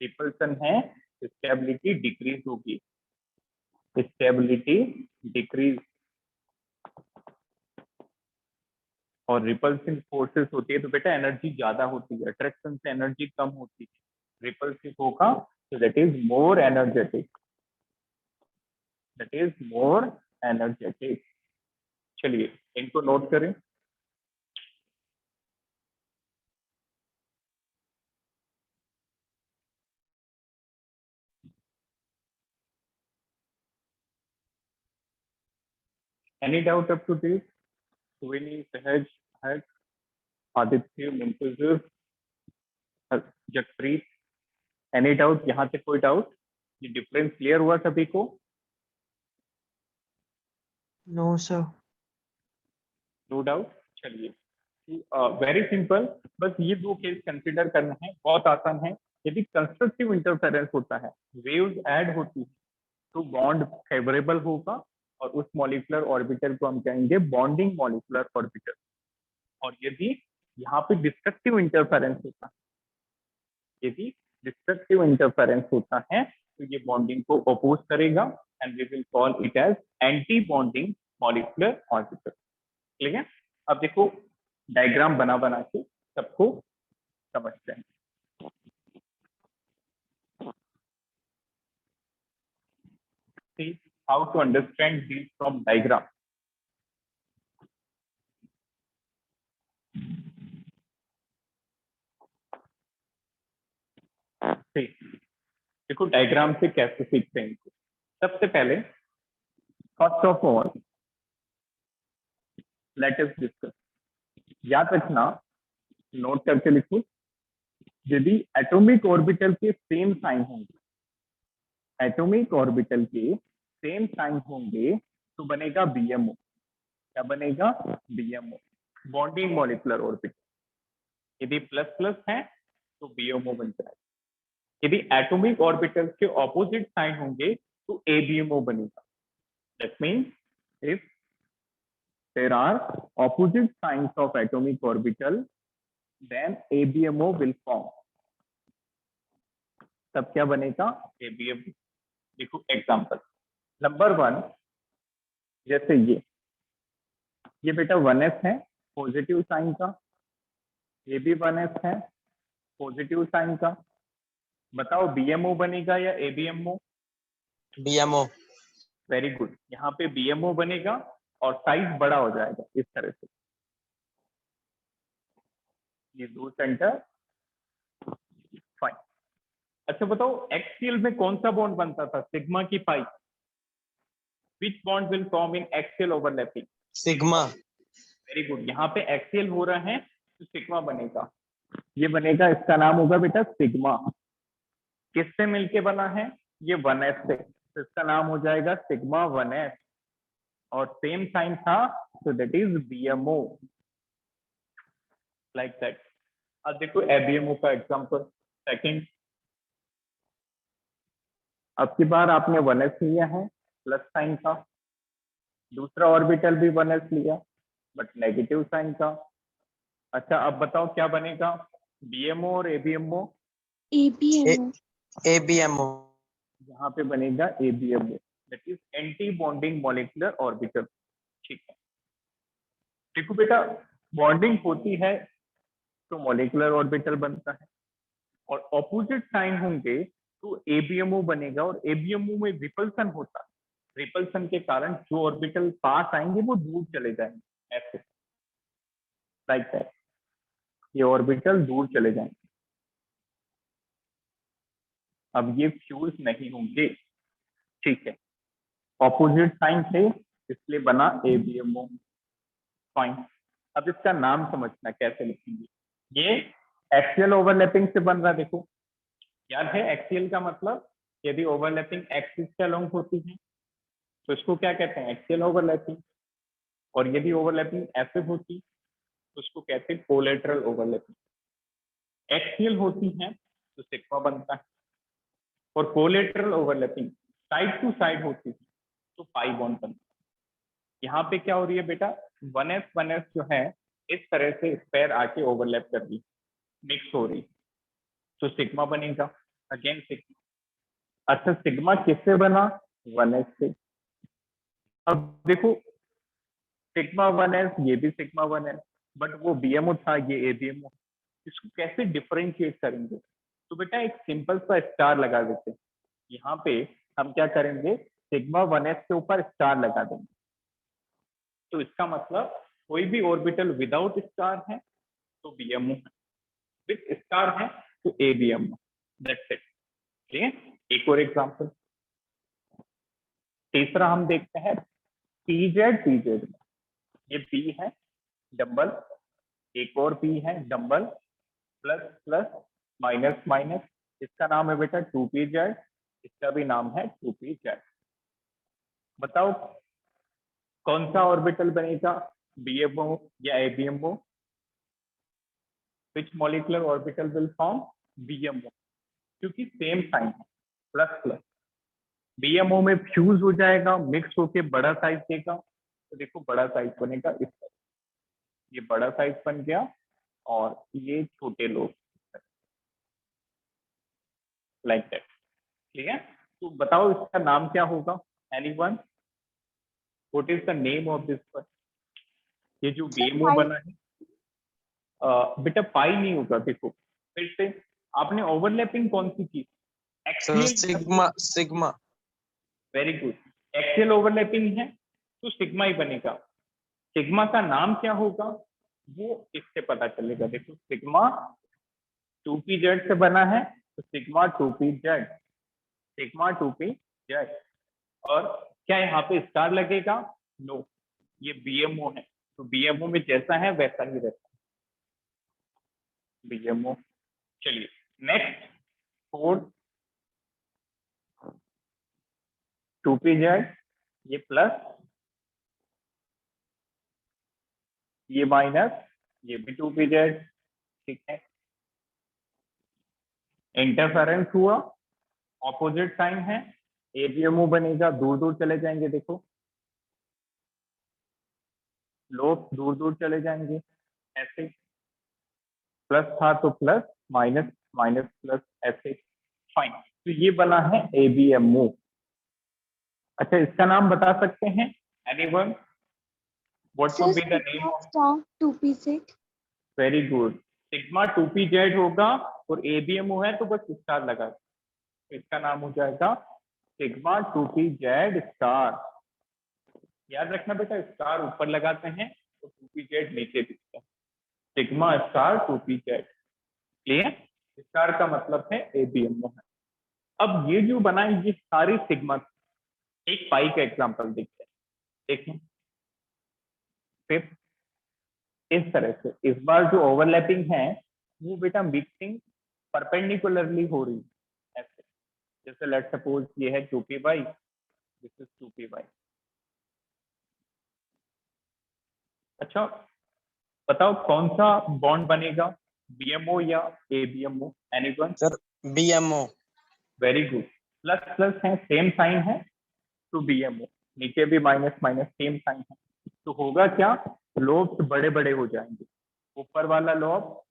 रिपल्सन है, स्टेबिलिटी डिक्रीज होगी, स्टेबिलिटी डिक्रीज। और रिपल्सिव फोर्सेस होती है तो बेटा एनर्जी ज्यादा होती है, अट्रैक्शन से एनर्जी कम होती है। रिपल्सिव होगा तो that is more energetic, that is more energetic. चलिए इनको नोट करें। Any doubt up to this? Suvini, Sahaj, Harsh, Aditya, Muntazir, Jagpreet, any doubt? यहाँ से कोई डाउट? ये डिफरेंस क्लियर हुआ सभी को? No sir. No doubt. चलिए वेरी सिंपल, बस ये दो केस कंसिडर करना है, बहुत आसान है। यदि कंस्ट्रक्टिव इंटरफेरेंस होता है, वेव्स ऐड होती है, तो बॉन्ड फेवरेबल होगा और उस मॉलिक्यूलर ऑर्बिटल को हम कहेंगे बॉन्डिंग मॉलिक्यूलर ऑर्बिटल। और यदि यहाँ पे डिस्ट्रक्टिव इंटरफेरेंस होता है, यदि डिस्ट्रक्टिव इंटरफेरेंस होता है तो ये बॉन्डिंग को अपोज करेगा and we will call it as anti bonding molecular orbital. ठीक है? अब देखो डायग्राम बना बना के सबको समझते हैं। See how to understand these from diagram. देखो डायग्राम से कैसे सीखते हैं इनको। सबसे पहले first of all let us discuss, याद रखना, नोट करके लिखो, यदि एटॉमिक ऑर्बिटल के सेम साइन होंगे, एटॉमिक ऑर्बिटल के सेम साइन होंगे तो बनेगा बीएमओ। क्या बनेगा? BMO, bonding molecular orbital. यदि प्लस प्लस है तो बीएमओ बन जाएगा। यदि एटॉमिक ऑर्बिटल्स के ऑपोजिट साइन होंगे तो एबीएमओ बनेगा। That means if there are opposite science of atomic orbital then ABMO will form. तब क्या बनेगा? एबीएमओ। देखो एग्जांपल नंबर 1, जैसे ये बेटा 1s है पॉजिटिव साइन का, ये भी 1s है पॉजिटिव साइन का। बताओ बीएमओ बनेगा या एबीएमओ? बीएमओ। वेरी गुड, यहाँ पे बीएमओ बनेगा और साइज बड़ा हो जाएगा इस तरह से। ये दो सेंटर। फाइन। अच्छा बताओ एक्सियल में कौन सा बॉन्ड बनता था, सिग्मा की pi? Which bond will form in axial overlapping? Sigma. Very good, यहाँ पे एक्सियल हो रहा है तो सिग्मा बनेगा। ये बनेगा, इसका नाम होगा बेटा सिग्मा। किससे मिलके बना है? ये 1s से, तो इसका नाम हो जाएगा सिग्मा 1s और सेम साइन था, तो that is BMO, like that. अब देखो एबीएमओ का एग्जांपल सेकंड। अब की बार आपने 1s लिया है प्लस साइन का, दूसरा ऑर्बिटल भी 1s लिया बट नेगेटिव साइन का। अच्छा अब बताओ क्या बनेगा, बीएमओ और एबीएमओ? ABMO. ABMO यहाँ पे बनेगा ABMO, that is anti bonding molecular orbital. ठीक है, देखो बेटा बॉन्डिंग होती है तो मॉलिक्यूलर ऑर्बिटल बनता है, और ऑपोजिट साइन होंगे तो एबीएमओ बनेगा, और एबीएमओ में रिपल्सन होता है। रिपल्सन के कारण जो ऑर्बिटल पास आएंगे वो दूर चले जाएंगे, ऐसे लाइक दैट, ये ऑर्बिटल दूर चले जाएंगे। अब ये फ्यूज नहीं होंगे, ठीक है, ऑपोजिट साइन थे इसलिए बना एबीएमओ। फाइन। अब इसका नाम समझना कैसे लिखेंगे। ये एक्सियल ओवरलैपिंग से बन रहा है, देखो याद है एक्सियल का मतलब, यदि ओवरलैपिंग एक्सिस के अलोंग होती है तो इसको क्या कहते हैं, एक्सियल ओवरलैपिंग, और यदि ओवरलैपिंग ऐसे होती तो उसको कहते हैं कोलेटरल ओवरलैपिंग। एक्सियल होती है तो सिग्मा बनता है, और collateral overlapping side to side होती है तो पाई बॉन्ड बनता है। यहाँ पे क्या हो रही है बेटा, 1s जो है इस तरह से स्पेयर आके ओवरलैप कर रही, मिक्स हो रही, तो सिग्मा बनेगा, अगेन सिग्मा। अच्छा सिग्मा किससे बना, 1s से। अब देखो सिग्मा 1s, ये भी सिग्मा 1s, बट वो बीएमओ था, ये एबीएमओ। इसको कैसे डिफरेंशिएट करेंगे, तो बेटा एक सिंपल सा स्टार लगा देते हैं। यहाँ पे हम क्या करेंगे, सिग्मा 1s के ऊपर स्टार लगा देंगे, तो इसका मतलब कोई भी ऑर्बिटल विदाउट स्टार है तो बीएमओ है, विथ स्टार है तो एबीएमओ, दैट्स इट। ठीक है, एक और एग्जांपल, तीसरा हम देखते हैं पीजेड। पीजेड में ये पी है डबल, एक और पी है double, plus plus minus minus, इसका नाम है बेटा 2pz, इसका भी नाम है 2pz। बताओ कौन सा ऑर्बिटल बनेगा, बीएमओ या ABMO? Which molecular orbital will form, BMO, क्योंकि सेम साइन है प्लस प्लस। बीएमओ में फ्यूज हो जाएगा, मिक्स होके बड़ा साइज देगा, तो देखो बड़ा साइज बनेगा इस तरह, ये बड़ा साइज बन गया और ये छोटे लोग, लाइक दैट। ठीक है, तो बताओ इसका नाम क्या होगा, anyone, what is the name of this one? ये जो बीएमओ बना है, बेटा पाई नहीं होगा, देखो फिर से, आपने ओवरलैपिंग कौन सी की, sir axial. Sigma very good, axial overlapping है तो सिग्मा ही बनेगा। सिग्मा का नाम क्या होगा वो इससे पता चलेगा, देखो सिग्मा 2pz से बना है तो सिग्मा 2pz, सिग्मा 2pz। और क्या यहाँ पे स्टार लगेगा, नो, ये बीएमओ है तो बीएमओ में जैसा है वैसा ही रहता है, बीएमओ। चलिए नेक्स्ट, फोर्थ 2pz, ये प्लस, ये माइनस, ये भी 2pz। ठीक है, इंटरफेरेंस हुआ, ऑपोजिट साइन है, एबीएमओ बनेगा, दूर दूर चले जाएंगे, देखो लोग दूर दूर चले जाएंगे ऐसे, प्लस था तो प्लस, माइनस माइनस प्लस, ऐसे। फाइन, तो ये बना है एबीएमओ। अच्छा इसका नाम बता सकते हैं, anyone, what would Sir, be the name sigma of? star 2pz. Very good, sigma 2pz होगा, और एबीएमओ है तो बस स्टार लगा, तो इसका नाम हो जाएगा सिग्मा 2pz स्टार। याद रखना बेटा, स्टार ऊपर लगाते हैं तो 2pz नीचे दिखता है, sigma star 2pz। Clear, star का मतलब है एबीएमओ है। अब ये जो बना है ये सारी सिग्मा, एक पाई का एग्जांपल देखते हैं, देखिए फिर इस तरह से, इस बार जो ओवरलैपिंग है वो बेटा मिक्सिंग परपेंडिकुलरली हो रही है ऐसे, जैसे लेट सपोज ये है 2p/, दिस इज 2p/y। अच्छा बताओ कौन सा बॉन्ड बनेगा, BMO या ABMO, anyone? Sir BMO। Very good. Plus plus है, सेम साइन है, तो BMO। नीचे भी माइनस माइनस सेम साइन है, तो होगा क्या, लोब्स बड़े बड़े हो जाएंगे। ऊपर वाला लोब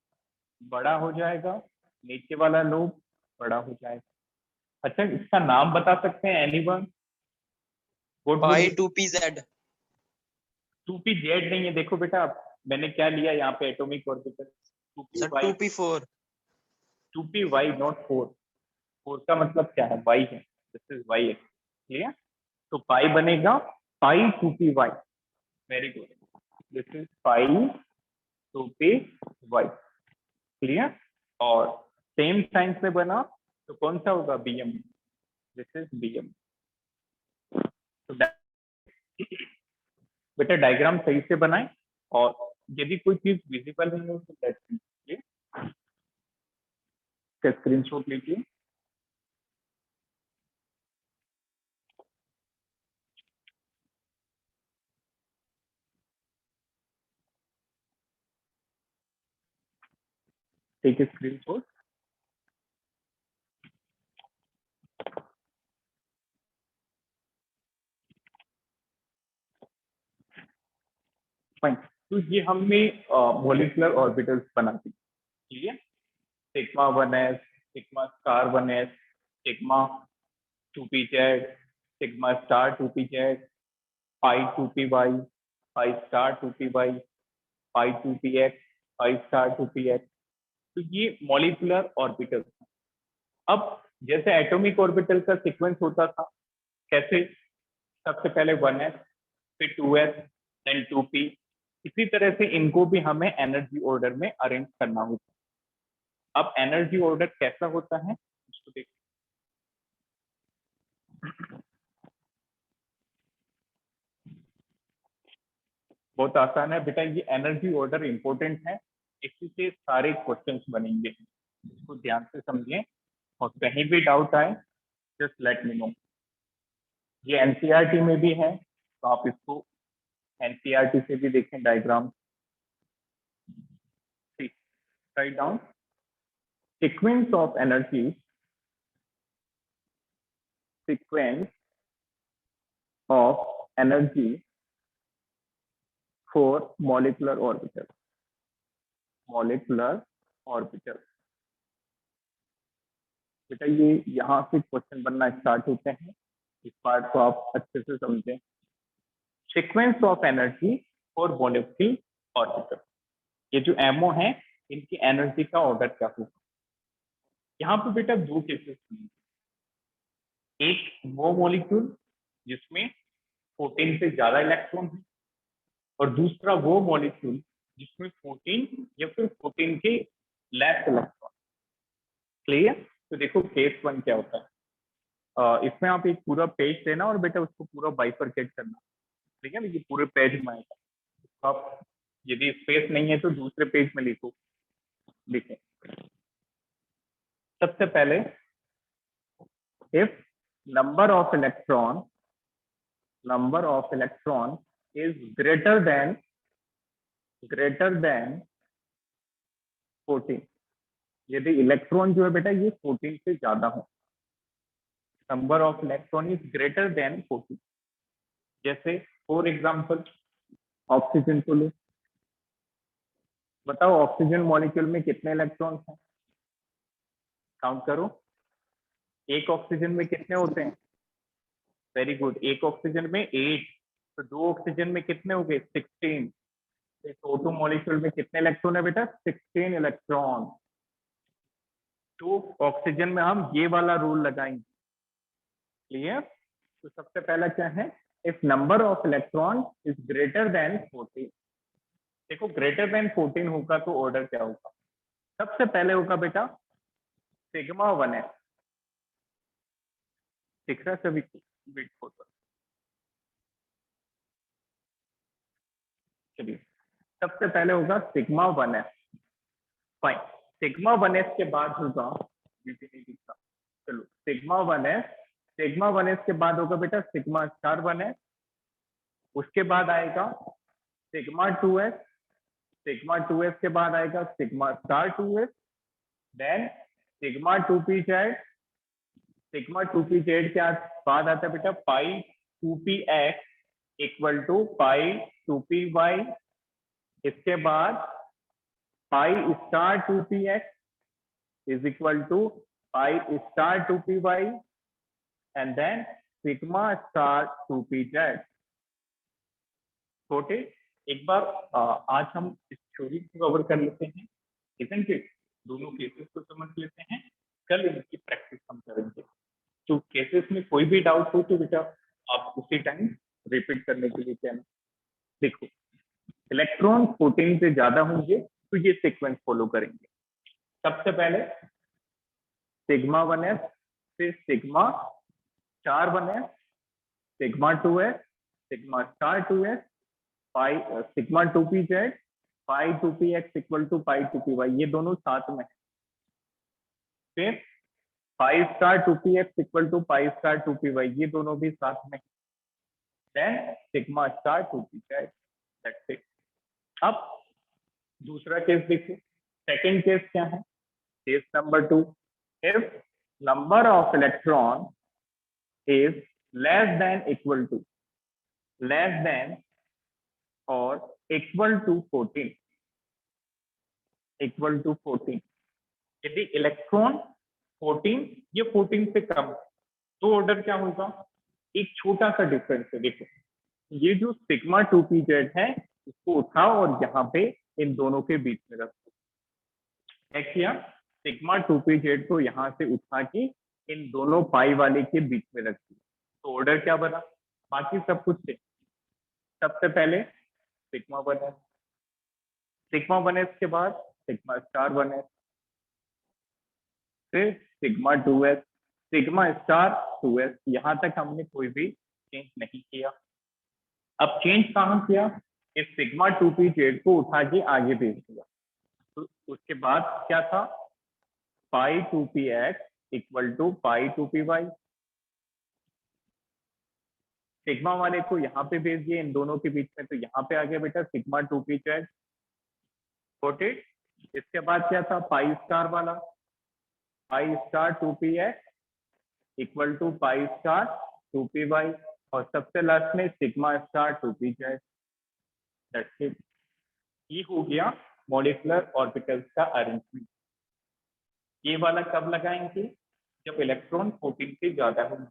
बड़ा हो जाएगा, नीचे वाला लोब बड़ा हो जाएगा। अच्छा इसका नाम बता सकते हैं एनीवन? पाई 2pz। 2pz नहीं है, देखो बेटा मैंने क्या लिया यहाँ पे, atomic orbital. Sir 2py, 2p4। 2py not 4। 4 का मतलब क्या है, y है, दिस इज y है, क्लियर? तो पाई बनेगा पाई 2py। Very good, this is pi 2py, clear? और सेम साइन से बना तो कौन सा होगा, BM, दिस इज BM। तो बेटा डायग्राम सही से बनाएं, और यदि कोई चीज विजिबल नहीं हो तो दैट मींस का स्क्रीनशॉट लीजिए। Take screenshot. फाइन। तो ये हमने मॉलिक्यूलर ऑर्बिटल्स बना दी, clear? Sigma 1s, sigma star 1s, sigma 2pz, sigma star 2pz, pi 2py, pi star 2py, pi 2px, pi star 2px। तो ये मॉलिक्यूलर ऑर्बिटल्स। अब जैसे एटॉमिक ऑर्बिटल का सीक्वेंस होता था, कैसे, सबसे पहले 1s, फिर 2s, देन 2p, इसी तरह से इनको भी हमें एनर्जी ऑर्डर में अरेंज करना होता है। अब एनर्जी ऑर्डर कैसा होता है उसको देखिए। बहुत आसान है बेटा, ये एनर्जी ऑर्डर इंपॉर्टेंट है, इसी से सारे क्वेश्चंस बनेंगे, इसको ध्यान से समझिए, और कहीं भी डाउट आए जस्ट लेट मी नो। ये एनसीईआरटी में भी है, तो आप इसको एनसीईआरटी से भी देखें diagram. Write down sequence of energy, sequence of energy for molecular orbital, molecular orbital। बेटा ये यहाँ से क्वेश्चन बनना स्टार्ट होते हैं, इस पार्ट को आप अच्छे से समझें। Sequence of energy for molecule orbital, ये जो एमओ है इनकी एनर्जी का ऑर्डर क्या होगा। यहाँ पे बेटा दो केसेस होंगे, एक वो मॉलिक्यूल जिसमें 14 से ज्यादा इलेक्ट्रॉन है, और दूसरा वो मॉलिक्यूल जिसमें 14 या फिर 14 के लेस इलेक्ट्रॉन। क्लियर? तो देखो केस 1 क्या होता है, इसमें आप एक पूरा पेज लेना और बेटा उसको पूरा बाइफरकेट करना, ठीक है? ये पूरे पेज में आएगा, तो आप यदि स्पेस नहीं है तो दूसरे पेज में लिखो। लिखें सबसे पहले, if number of electron is greater than 14, यदि इलेक्ट्रॉन जो है बेटा ये 14 से ज्यादा हो, number of electron is greater than 14। जैसे फॉर एग्जांपल ऑक्सीजन को लो, बताओ ऑक्सीजन मॉलिक्यूल में कितने इलेक्ट्रॉन हैं, काउंट करो। एक ऑक्सीजन में कितने होते हैं, वेरी गुड, एक ऑक्सीजन में 8, तो दो ऑक्सीजन में कितने हो गए, 16। O2 मॉलिक्यूल में कितने इलेक्ट्रॉन है बेटा, 16 इलेक्ट्रॉन। तो ऑक्सीजन में हम ये वाला रूल लगाएंगे, क्लियर? तो सबसे पहला क्या है, if number of electron is greater than 14। देखो ग्रेटर देन 14 होगा तो ऑर्डर क्या होगा, सबसे पहले होगा बेटा सिग्मा 1s, दिख रहा है सभी को, वेट होता, चलिए सबसे पहले होगा sigma 1s। Fine, sigma 1s के बाद होगा, चलो सिग्मा 1s सिग्मा 1s के बाद होगा बेटा सिग्मा स्टार 1s, उसके बाद आएगा सिग्मा 2s, सिग्मा 2s के बाद आएगा sigma star 2s, then sigma 2pz, sigma 2pz के बाद आता है बेटा पाई 2px equal to pi 2py, इसके बाद pi star 2px is equal to pi star 2py and then sigma star 2pz। छोटे एक बार आज हम इस थ्योरी को कवर कर लेते हैं, इजंट इट? दोनों केसेस को समझ लेते हैं, कल इनकी प्रैक्टिस हम करेंगे। तो केसेस में कोई भी डाउट हो तो बेटा आप उसी टाइम रिपीट करने के लिए कहना। देखो इलेक्ट्रॉन 14 से ज्यादा होंगे तो ये सीक्वेंस फॉलो करेंगे। सबसे पहले सिग्मा 1s, फिर sigma star 1s, sigma 2s, sigma star 2s, pi sigma 2pz, pi 2px equal to pi 2py, ये दोनों साथ में है। फिर pi star 2px equal to pi star 2py, ये दोनों भी साथ में। Then sigma star 2pz, that's it. अब दूसरा केस देखिए, सेकंड केस क्या है? Case number 2, if number of electron is less than equal to, less than और इक्वल टू 14, इक्वल टू 14, यदि इलेक्ट्रॉन 14 या 14 से कम तो ऑर्डर क्या होगा? एक छोटा सा डिफरेंस है। देखो ये जो सिग्मा 2pz है इसको उठाओ और यहाँ पे इन दोनों के बीच में रखो। क्या किया? सिग्मा 2pz को यहाँ से उठा के इन दोनों पाई वाले के बीच में रख दिया, तो ऑर्डर क्या बना? बाकी सब कुछ से सबसे पहले सिग्मा 1s, सिग्मा 1s के बाद सिग्मा स्टार 1s, फिर sigma 2s, sigma star 2s, यहाँ तक हमने कोई भी चेंज नहीं किया। अब चेंज कहाँ किया? इस सिग्मा 2pz को उठा के आगे भेज दिया, तो उसके बाद क्या था? Pi 2px equal to pi 2py, sigma वाले को यहाँ पे भेज दिए इन दोनों के बीच में, तो यहाँ पे आ गया बेटा सिग्मा 2pz। Got it? इसके बाद क्या था? पाई स्टार वाला, pi star 2px equal to pi star 2py, और सबसे लास्ट में sigma star 2pz। That's it. ये हो गया मॉलिक्यूलर ऑर्बिटल्स का अरेंजमेंट। ये वाला कब लगाएंगे? जब इलेक्ट्रॉन 14 से ज्यादा होंगे।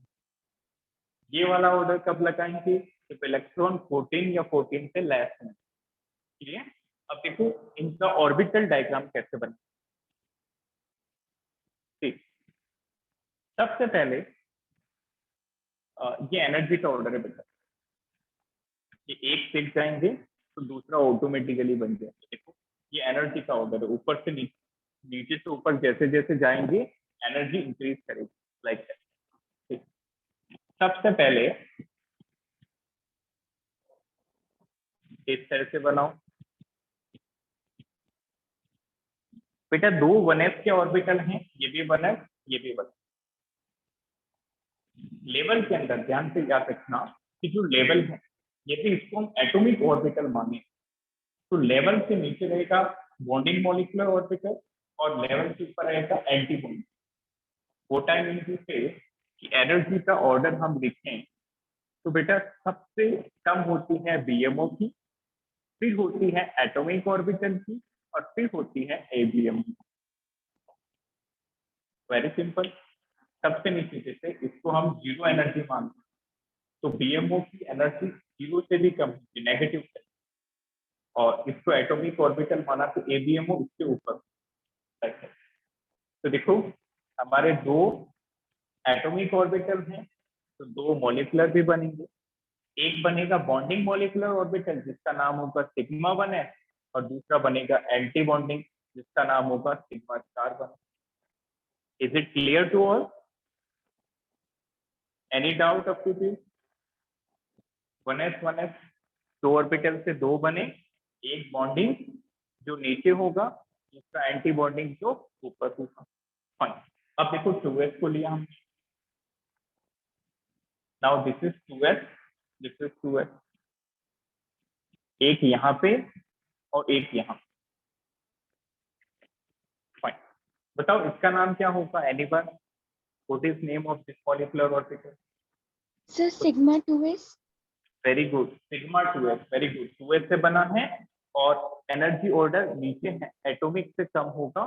ये वाला ऑर्डर कब लगाएंगे? जब इलेक्ट्रॉन 14 या 14 से लेस होंगे। ठीक है? अब देखो इनका ऑर्बिटल डायग्राम कैसे बने। ठीक, सबसे पहले ये एनर्जी का ऑर्डर है बेटा। ये एक टिक जाएंगे तो दूसरा ऑटोमेटिकली बन जाएगा। देखो ये एनर्जी का ऑर्डर है, ऊपर से नीचे, नीचे से ऊपर जैसे जैसे जाएंगे एनर्जी इंक्रीज करेगी, लाइक दैट। सबसे पहले इस तरह से बनाओ बेटा, दो 1s के ऑर्बिटल हैं, ये भी 1s, ये भी 1s। लेवल के अंदर ध्यान से याद रखना कि जो लेवल है यदि इसको हम एटॉमिक ऑर्बिटल माने तो लेवल से नीचे रहेगा बॉन्डिंग मॉलिक्यूलर ऑर्बिटल और लेवल के ऊपर रहेगा anti bonding. What I mean to say कि एनर्जी का ऑर्डर हम लिखें तो बेटा सबसे कम होती है बीएमओ की, फिर होती है एटॉमिक ऑर्बिटल की, और फिर होती है एबीएम। Very simple. सबसे नीचे जैसे इसको हम जीरो एनर्जी मानते हैं तो बीएमओ की एनर्जी जीरो से भी कम होगी, नेगेटिव है, और इसको एटॉमिक ऑर्बिटल माना तो एबीएमओ इसके ऊपर है। तो देखो हमारे दो एटॉमिक ऑर्बिटल हैं तो दो मॉलिक्यूलर भी बनेंगे। एक बनेगा बॉन्डिंग मॉलिक्यूलर ऑर्बिटल जिसका नाम होगा सिग्मा 1s, और दूसरा बनेगा एंटी बॉन्डिंग जिसका नाम होगा sigma star 1। Is it clear to all? Any doubt up to this? 1s 1s दो ऑर्बिटल से दो बने, एक बॉन्डिंग जो नीचे होगा, दूसरा एंटी बॉन्डिंग जो ऊपर होगा। फाइन। अब देखो 2s को लिया हम, now this is 2s, this is 2s, एक यहाँ पे और एक यहाँ। फाइन, बताओ इसका नाम क्या होगा? Anyone? What is name of this molecular orbital? Sir, sigma 2s. Very good, sigma 2s, very good. 2s से बना है और एनर्जी ऑर्डर नीचे है, एटॉमिक से कम होगा।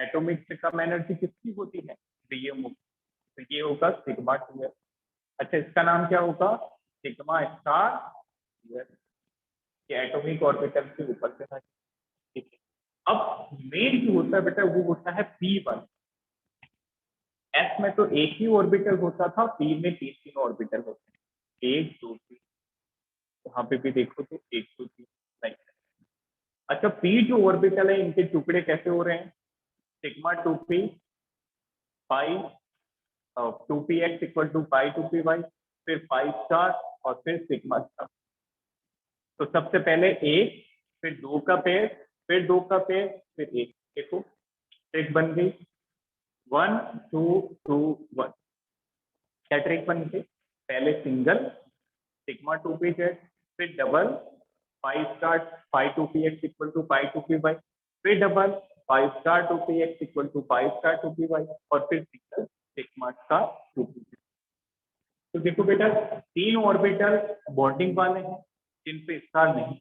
एटॉमिक से कम एनर्जी किसकी होती है? बीएमओ। तो ये होगा सिग्मा 2s। अच्छा, इसका नाम क्या होगा? Sigma star 2s। ये एटॉमिक ऑर्बिटल के ऊपर से था, ठीक है। अब मेन जो होता है बेटा वो होता है P1। एस में तो एक ही ऑर्बिटल होता था, पी में तीन तीन ऑर्बिटल होते हैं, एक दो तीन। वहां पे भी देखो तो एक दो तीन, राइट। अच्छा, पी जो ऑर्बिटल है इनके टुकड़े कैसे हो रहे हैं? Sigma 2p pi 2px equal to pi 2py, फिर पाई स्टार और फिर सिग्मा स्टार। तो सबसे पहले एक, फिर दो का पेयर, फिर दो का पेयर, फिर एक। देखो ट्रिक बन गई 1 2 2 1। क्या ट्रिक बन गई? पहले सिंगल सिग्मा 2pz, फिर double pi star pi 2px equal to pi 2py, फिर double pi star 2px equal to pi star 2py, और फिर सिंगल सिग्मा स्टार 2pz। तो देखो बेटा, तीन ऑर्बिटल बॉन्डिंग वाले हैं जिन पे स्टार नहीं,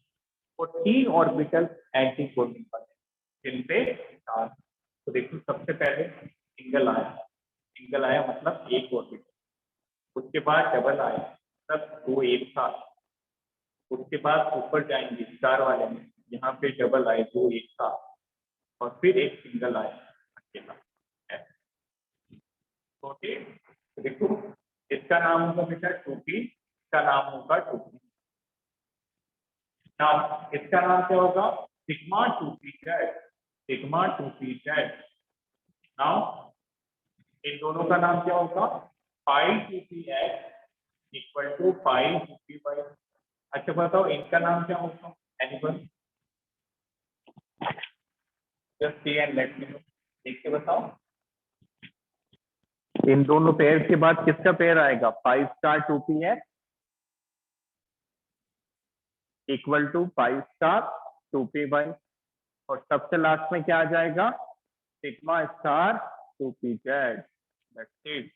और तीन ऑर्बिटल एंटी बॉन्डिंग वाले हैं जिन पे स्टार। तो देखो सबसे पहले सिंगल आया, सिंगल आया मतलब एक ऑर्बिटल, उसके बाद डबल आया तब दो एक साथ, उसके बाद ऊपर जाएंगे स्टार वाले में, यहाँ पे डबल आए दो एक साथ, और फिर एक सिंगल आया अकेला। ओके, तो देखो इसका नाम होगा बेटा 2p, इसका नाम होगा 2p। नाउ इसका नाम क्या होगा? Sigma 2pz, sigma 2pz। Now in दोनों का नाम क्या होगा? Pi 2px equal to pi 2py। अच्छा बताओ इनका नाम क्या होगा? Anyone? Just see and let me know, देख के बताओ। इन दोनों पेयर के बाद किसका पेयर आएगा? Pi star 2px equal to pi star 2py, और सबसे लास्ट में क्या आ जाएगा? Sigma star 2pz। That's it,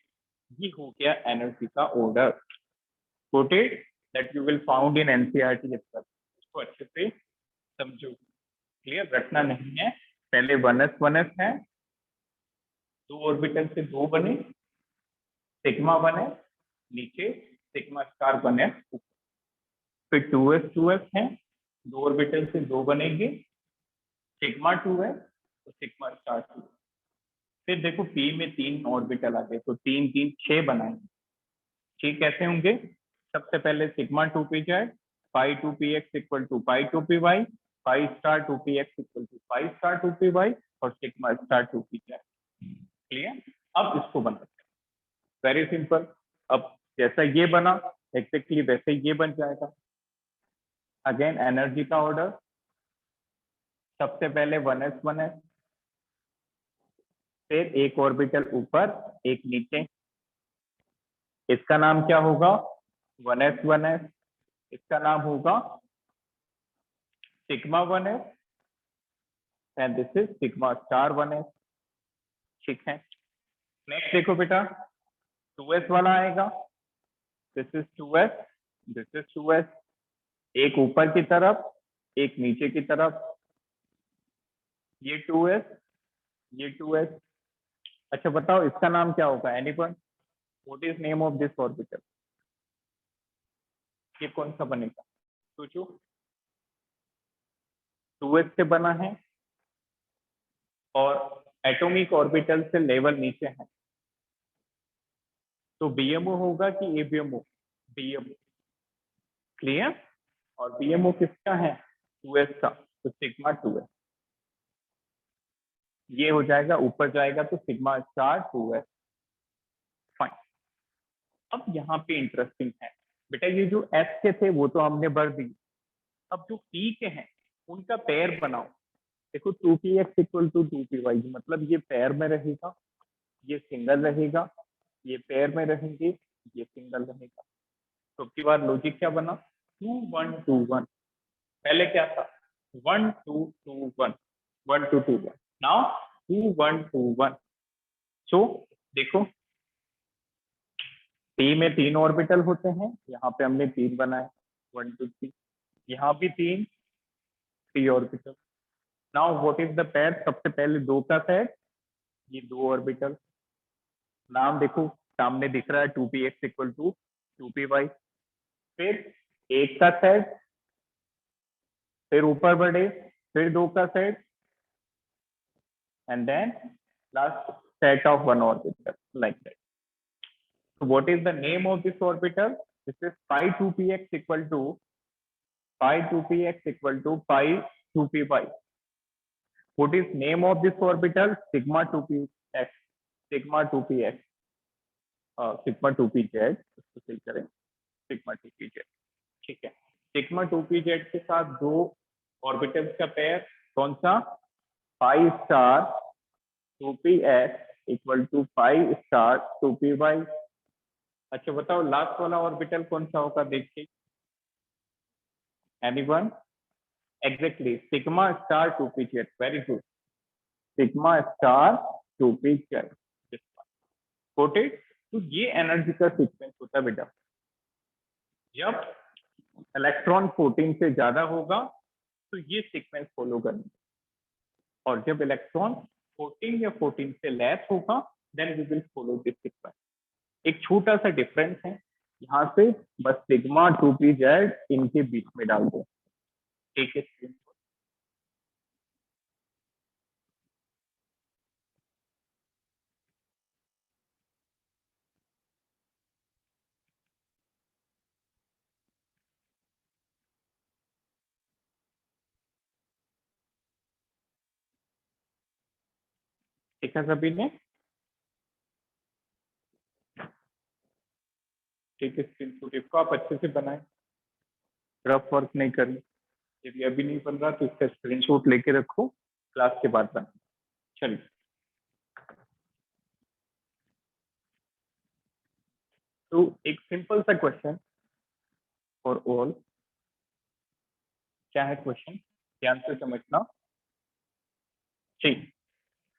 ये हो गया एनर्जी का order. Got it? That you will found in NCERT itself। इसको अच्छे से समझो, क्लियर रखना नहीं है। पहले 1s है, दो ऑर्बिटल से दो बने, सिग्मा बने नीचे, सिग्मा स्टार बने ऊपर। फिर 2s है, दो ऑर्बिटल से दो बनेंगे, सिग्मा 2 है तो सिग्मा स्टार 2। फिर देखो पी में तीन ऑर्बिटल आ गए, तो तीन तीन 6 बनाएंगे। ठीक कैसे होंगे? सबसे पहले sigma 2pz, pi 2px equal to pi 2py, pi star 2px equal to pi star 2py, और सिग्मा स्टार 2pz। क्लियर? अब इसको बनाते हैं, वेरी सिंपल। अब जैसा ये बना एग्जैक्टली वैसे ये बन जाएगा। अगेन एनर्जी का ऑर्डर, सबसे पहले 1s, फिर एक ऑर्बिटल ऊपर एक नीचे, इसका नाम क्या होगा? 1s, इसका नाम होगा sigma 1s, and this is sigma star 1s। ठीक है, नेक्स्ट देखो बेटा 2s वाला आएगा, this is 2s, this is 2s, एक ऊपर की तरफ एक नीचे की तरफ, ये 2s, ये 2s। अच्छा बताओ इसका नाम क्या होगा? Anyone? What is name of this orbital? ये कौन सा बनेगा? सोचो, 2s से बना है और एटॉमिक ऑर्बिटल से लेवल नीचे है, तो बीएमओ होगा कि एबीएमओ? बीएमओ। क्लियर? और बीएमओ किसका है? 2s का, तो सिग्मा 2s। ये हो जाएगा, ऊपर जाएगा तो सिग्मा स्टार 2s। फाइन। अब यहाँ पे इंटरेस्टिंग है बेटा, ये जो एस के थे वो तो हमने भर दी, अब जो पी के हैं उनका पेयर बनाओ। देखो 2px इक्वल टू 2py, मतलब ये पेयर में रहेगा, ये सिंगल रहेगा, ये पेयर में रहेंगे, ये सिंगल रहेगा। तो अब की बार लॉजिक क्या बना, 2 1 2 1, पहले क्या था 1 2 2 1 1 2 2 1, नाउ 2 1 2 1। सो देखो पी में 3 ऑर्बिटल होते हैं, यहाँ पे हमने 3 बनाए 1 2 3, यहाँ भी 3 orbital. Now what is the pair, सबसे पहले 2 का सेट, ये 2 ऑर्बिटल, नाम देखो सामने दिख रहा है 2px इक्वल टू 2py। फिर 1 का सेट, फिर ऊपर बढ़े, फिर 2 का set, and then last set of 1 orbital, like that. So what is the name of this orbital? This is pi 2px equal to pi 2px equal to pi 2py. What is name of this orbital? Sigma 2px, sigma 2px, sigma 2pz, इसको सही करें sigma 2pz, ठीक है। sigma 2pz के साथ 2 orbitals का pair कौन सा, pi star 2px equal to pi star 2py। अच्छा बताओ लास्ट वाला ऑर्बिटल कौन सा होगा, देखिए anyone, exactly sigma star 2pz, very good, sigma star 2pz, got it. तो ये एनर्जी का सीक्वेंस होता है बेटा, जब इलेक्ट्रॉन 14 से ज्यादा होगा तो ये सीक्वेंस फॉलो करेंगे, और जब इलेक्ट्रॉन 14 या 14 से लेस होगा then we will follow this sequence. एक छोटा सा डिफरेंस है, यहाँ से बस सिग्मा 2pz इनके बीच में डाल दो, ठीक है। ठीक है सभी ने, ठीक है। स्क्रीन इसको आप अच्छे से बनाएं, रफ वर्क नहीं करनी, यदि अभी नहीं बन रहा तो इसका स्क्रीनशॉट लेके रखो, क्लास के बाद बना। चलिए तो एक सिंपल सा क्वेश्चन फॉर ऑल, क्या है क्वेश्चन, ध्यान से समझना। ठीक,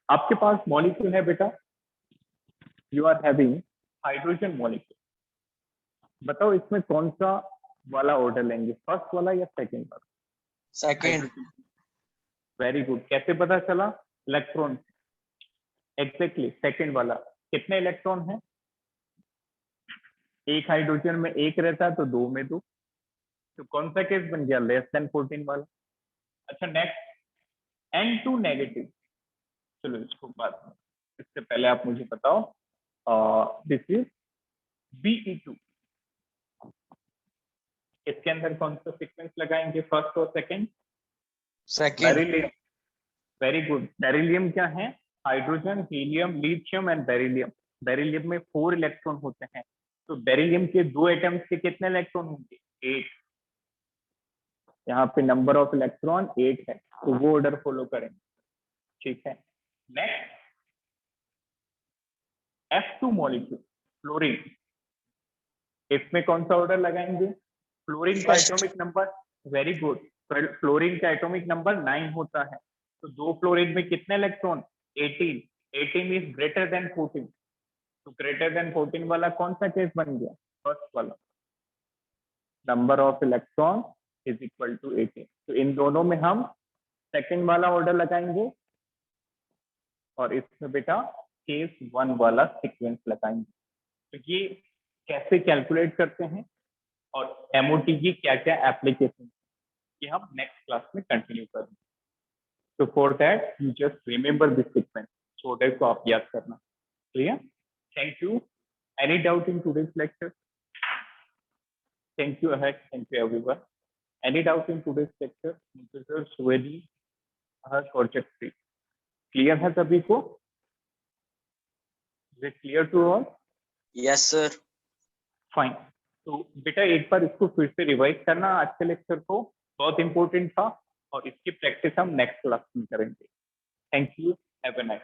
आपके पास मॉलिक्यूल है बेटा, you are having hydrogen molecule, बताओ इसमें कौन सा वाला ऑर्डर लेंगे, फर्स्ट वाला या सेकंड वाला? सेकंड। वेरी गुड, कैसे पता चला, इलेक्ट्रॉन, एग्जैक्टली सेकंड वाला। कितने इलेक्ट्रॉन है, एक हाइड्रोजन में एक रहता है तो 2 में 2, तो कौन सा केस बन गया, लेस देन 14 वाला। अच्छा नेक्स्ट, N2 नेगेटिव, चलो इसको बात में, इससे पहले आप मुझे बताओ, दिस इज Be2, इसके अंदर कौन सा सीक्वेंस लगाएंगे, फर्स्ट और second? Second. Beryllium, very good. Beryllium क्या है, hydrogen, helium, lithium and beryllium. Beryllium में 4 इलेक्ट्रॉन होते हैं, तो बेरिलियम के 2 एटम्स के कितने इलेक्ट्रॉन होंगे, 8। यहाँ पे नंबर ऑफ इलेक्ट्रॉन 8 है, तो वो ऑर्डर फॉलो करेंगे, ठीक है। नेक्स्ट F2 मॉलिक्यूल, फ्लोरीन, इसमें कौन सा ऑर्डर लगाएंगे, फ्लोरीन का atomic number, very good, fluorine का एटॉमिक नंबर 9 होता है, तो 2 फ्लोरीन में कितने इलेक्ट्रॉन, 18, 18 इज ग्रेटर देन 14, तो ग्रेटर देन 14 वाला कौन सा केस बन गया, फर्स्ट वाला, number of electron is equal to 18, तो इन दोनों में हम सेकंड वाला ऑर्डर लगाएंगे, और इसमें बेटा केस 1 वाला सीक्वेंस लगाएंगे। तो ये कैसे कैलकुलेट करते हैं और MOT की क्या क्या एप्लीकेशन, ये हम नेक्स्ट क्लास में कंटिन्यू करेंगे। तो for that you just remember this sequence, so that को आप याद करना, clear. Thank you, any doubt in today's lecture? Thank you ahead, thank you everyone. Any doubt in today's lecture? Professor Suvedi, Harsh और Jagpreet, clear है सभी को? Is it clear to all? Yes sir. Fine, तो बेटा एक बार इसको फिर से रिवाइज करना, आज के लेक्चर को, बहुत इंपॉर्टेंट था, और इसकी प्रैक्टिस हम नेक्स्ट क्लास में करेंगे। Thank you, have a nice